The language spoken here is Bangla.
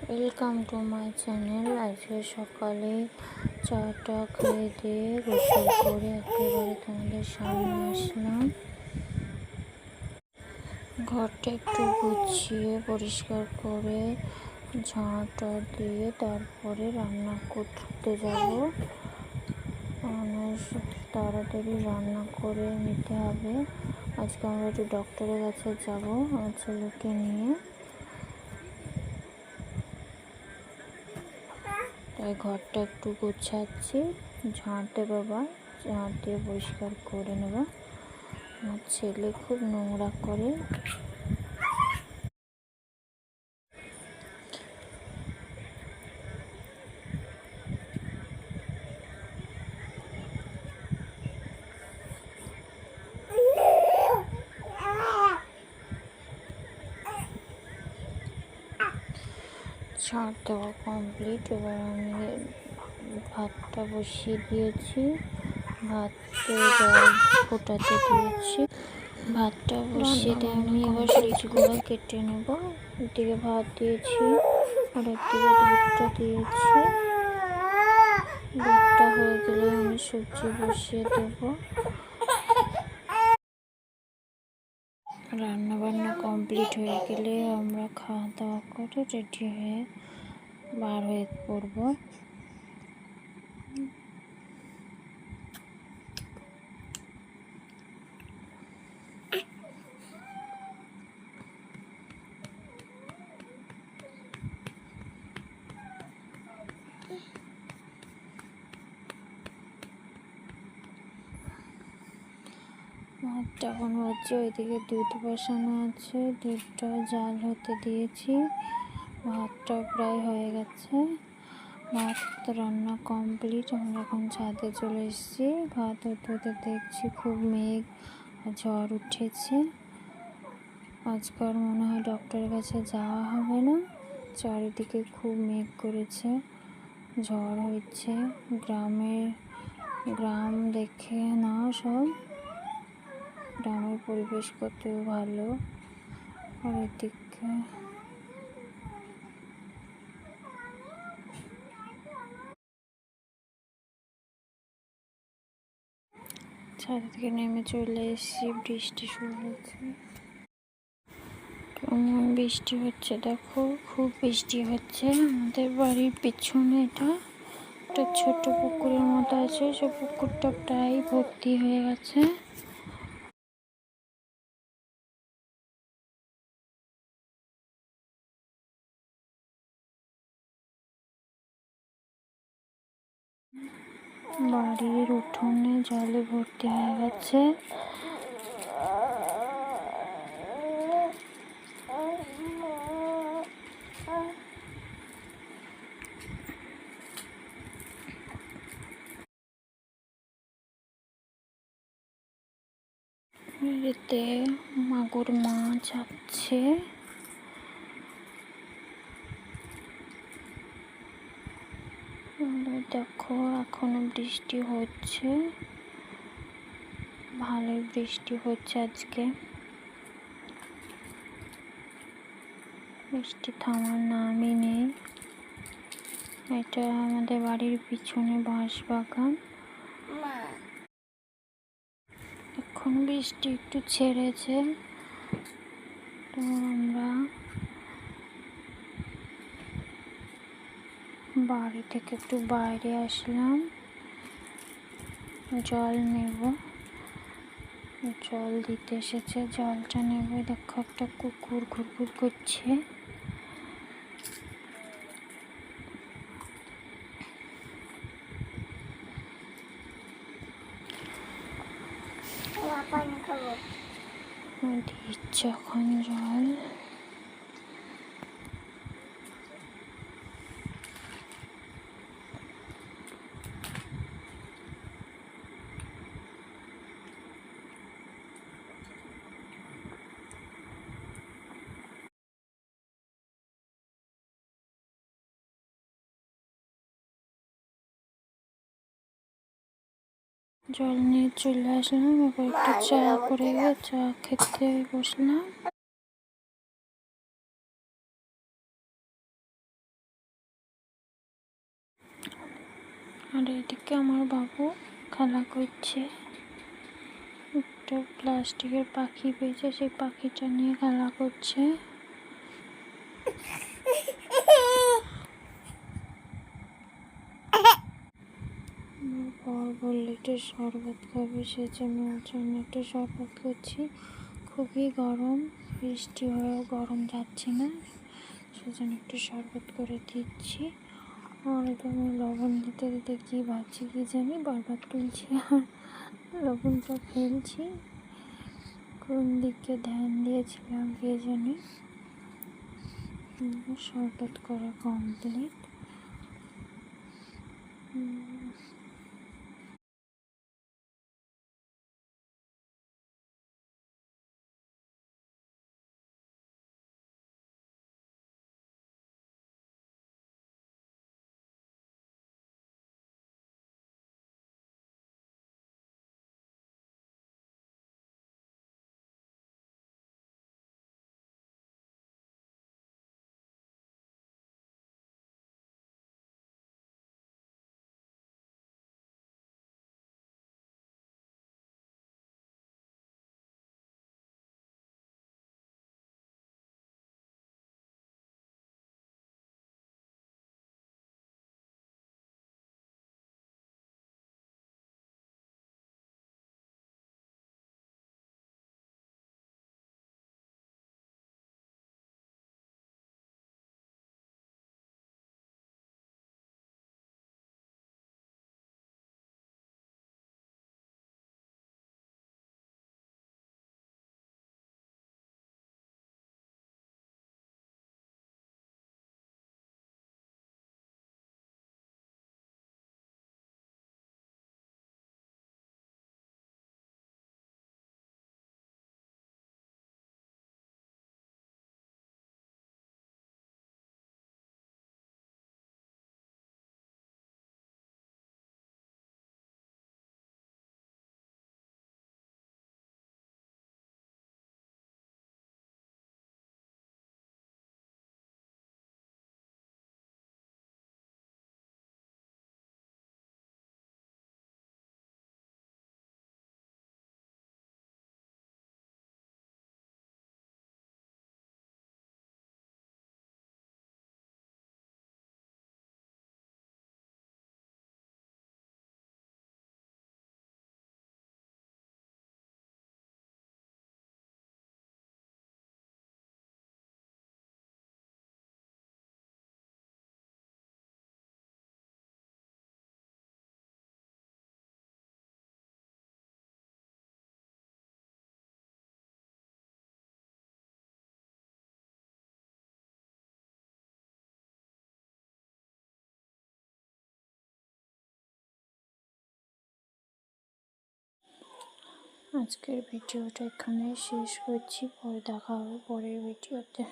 Welcome to my channel. আজকে সকালে চাটা খেয়ে দিয়ে গোসল করে একেবারে তোমাদের সামনে আসলাম। ঘরটা একটু গুছিয়ে পরিষ্কার করে ঝাঁটা দিয়ে তারপরে রান্না করতে যাব। তাড়াতাড়ি রান্না করে নিতে হবে। আজকে আমরা একটু ডক্টরের কাছে যাব আমার ছেলেকে নিয়ে। তাই ঘরটা একটু গুছাচ্ছি, ঝাঁট দেবো, ঝাঁট দিয়ে পরিষ্কার করে নেব। আমার ছেলে খুব নোংরা করে। ঝাঁট দেওয়া কমপ্লিট। এবার আমি ভাতটা বসিয়ে দিয়েছি, ভাতে জল ফোটাতে দিয়েছি। ভাতটা বসিয়ে দিয়ে আমি এবার সবজিগুলো কেটে নেব। একদিকে ভাত দিয়েছি আর একদিকে দুধটা দিয়েছি। দুধটা হয়ে গেলে আমি সবজি বসিয়ে দেব। রান্না বান্না কমপ্লিট হয়ে গেলে আমরা খাওয়া দাওয়া করে রেডি হয়ে বার হয়ে পড়বো। ভাতটা এখন হচ্ছে, ওইদিকে দুধ বসানো আছে, দুধটা জাল হতে দিয়েছি। ভাতটা প্রায় হয়ে গেছে, ভাত রান্না কমপ্লিট। আমরা এখন ছাদে চলে এসেছি। ভাত হতে হতে দেখছি খুব মেঘ ঝড় উঠেছে। আজকাল মনে হয় ডক্টরের কাছে যাওয়া হবে না, চারিদিকে খুব মেঘ করেছে, ঝড় হচ্ছে। গ্রাম দেখে না, সব গ্রামের পরিবেশ কত ভালো। আর এদিকে ছাদ থেকে নেমে চলে এসেছি, বৃষ্টি শুরু হয়েছে। কেমন বৃষ্টি হচ্ছে দেখো, খুব বৃষ্টি হচ্ছে। আমাদের বাড়ির পিছনে এটা একটা ছোট পুকুরের মতো আছে, সে পুকুরটা প্রায় ভর্তি হয়ে গেছে। বাড়ির উঠোনে জলে ভর্তি হয়ে গেছে। এতে মাগুর মাছ আছে। দেখো এখনো বৃষ্টি হচ্ছে, ভালোই বৃষ্টি হচ্ছে আজকে। বৃষ্টি থামার নামই নেই। এটা আমাদের বাড়ির পিছনে বাঁশবাগান। এখন বৃষ্টি একটু ছেড়েছে, তো আমরা বাড়ি থেকে একটু বাইরে আসলাম, জল নেব। জল দিতে এসেছে, জলটা নেব। দেখো একটা কুকুর ঘুরঘুর করছে। দিচ্ছে এখন জল। জল নিয়ে চলে আসলাম, এবার একটু চা করে চা খেতে বসলাম। আর এদিকে আমার বাবু খেলা করছে, একটা প্লাস্টিকের পাখি পেয়েছে, সেই পাখিটা নিয়ে খেলা করছে। বর বললে একটু শরবত খাবে, সেজন্য ওর জন্য একটু শরবত করছি। খুবই গরম, বৃষ্টি হয়েও গরম যাচ্ছে না, সেজন্য একটু শরবত করে দিচ্ছি। আর এটা আমি লবণ দিতে দিতে কী ভাবছি কি জানি, বারবার তুলছি আর লবণটা ফেলছি। কোন দিকে ধ্যান দিয়েছিলাম কে জানি। শরবত করা কমপ্লিট। আজকের ভিডিওটা এখানে শেষ করছি, পরে দেখা হবে পরের ভিডিওতে।